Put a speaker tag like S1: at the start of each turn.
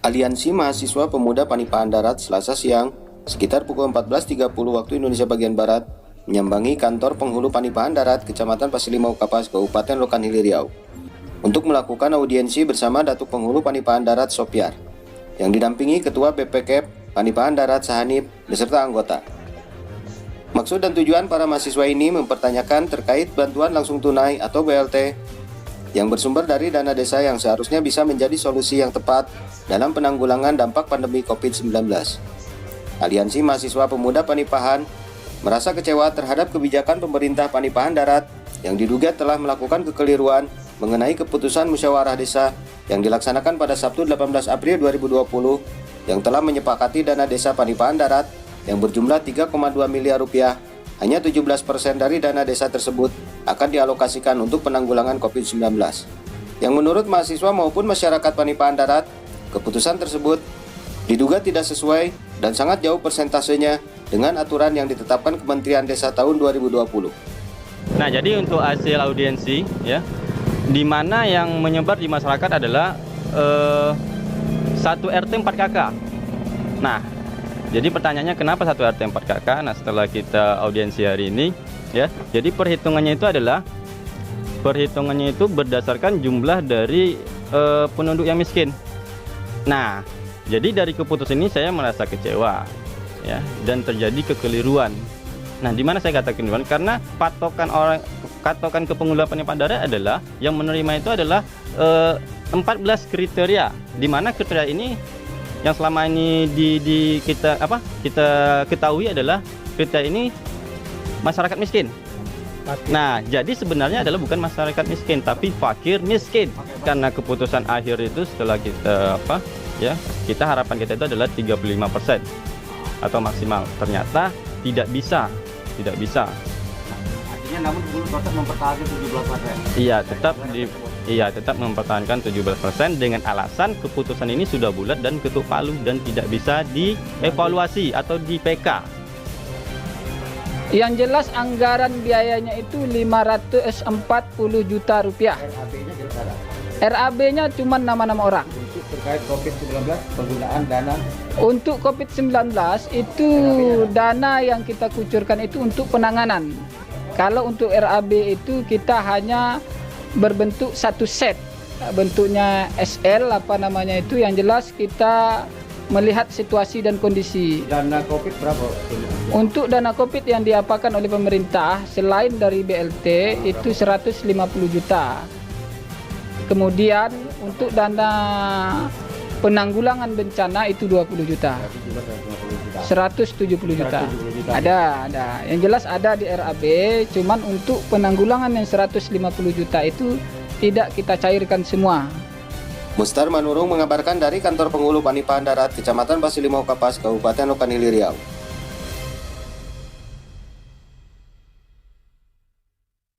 S1: Aliansi Mahasiswa Pemuda Panipahan Darat Selasa siang, sekitar pukul 14.30 waktu Indonesia bagian Barat, menyambangi kantor penghulu Panipahan Darat Kecamatan Pasir Limau Kapas, Kabupaten Rokan Hilir Riau, untuk melakukan audiensi bersama Datuk Penghulu Panipahan Darat Sopiar, yang didampingi Ketua BPKEP Panipahan Darat Sahanip beserta anggota. Maksud dan tujuan para mahasiswa ini mempertanyakan terkait bantuan langsung tunai atau BLT yang bersumber dari dana desa yang seharusnya bisa menjadi solusi yang tepat dalam penanggulangan dampak pandemi COVID-19. Aliansi Mahasiswa Pemuda Panipahan merasa kecewa terhadap kebijakan pemerintah Panipahan Darat yang diduga telah melakukan kekeliruan mengenai keputusan musyawarah desa yang dilaksanakan pada Sabtu 18 April 2020 yang telah menyepakati dana desa Panipahan Darat yang berjumlah 3,2 miliar rupiah. Hanya 17% dari dana desa tersebut akan dialokasikan untuk penanggulangan COVID-19. Yang menurut mahasiswa maupun masyarakat Panipahan Darat, keputusan tersebut diduga tidak sesuai dan sangat jauh persentasenya dengan aturan yang ditetapkan Kementerian Desa tahun 2020.
S2: Nah, jadi untuk hasil audiensi, ya, di mana yang menyebar di masyarakat adalah 1 RT 4 KK. Nah, jadi pertanyaannya kenapa 1 RT 4 KK? Nah, setelah kita audiensi hari ini, ya, jadi perhitungannya itu berdasarkan jumlah dari penduduk yang miskin. Nah, jadi dari keputusan ini saya merasa kecewa, ya, dan terjadi kekeliruan. Nah, di mana saya katakan kekeliruan? Karena patokan kepengurusan Panipahan Darat adalah yang menerima itu adalah 14 kriteria, di mana kriteria ini yang selama ini kita ketahui adalah kriteria ini masyarakat miskin. Nah, jadi sebenarnya adalah bukan masyarakat miskin, tapi fakir miskin. Karena keputusan akhir itu setelah kita kita harapan kita itu adalah 35% atau maksimal. Ternyata tidak bisa.
S3: Artinya namun belum dapat mempertahankan 17%.
S2: Iya, tetap mempertahankan 17% dengan alasan keputusan ini sudah bulat dan ketuk palu dan tidak bisa dievaluasi atau di PK.
S4: Yang jelas anggaran biayanya itu 540 juta rupiah.
S3: RAB-nya jelas ada.
S4: RAB-nya cuma nama-nama orang.
S3: Untuk terkait COVID-19 penggunaan dana.
S4: Untuk COVID-19 itu dana yang kita kucurkan itu untuk penanganan. Kalau untuk RAB itu kita hanya berbentuk satu set, bentuknya SL yang jelas kita melihat situasi dan kondisi.
S3: Dana COVID berapa?
S4: Untuk dana COVID yang diapakan oleh pemerintah selain dari BLT itu 150 juta. Kemudian untuk dana penanggulangan bencana itu 20 juta. 170 juta. Ada. Yang jelas ada di RAB, cuman untuk penanggulangan yang 150 juta itu tidak kita cairkan semua.
S1: Mustar Manurung mengabarkan dari kantor penghulu Panipahan Darat Kecamatan Pasir Limau Kapas, Kabupaten Rokan Hilir Riau.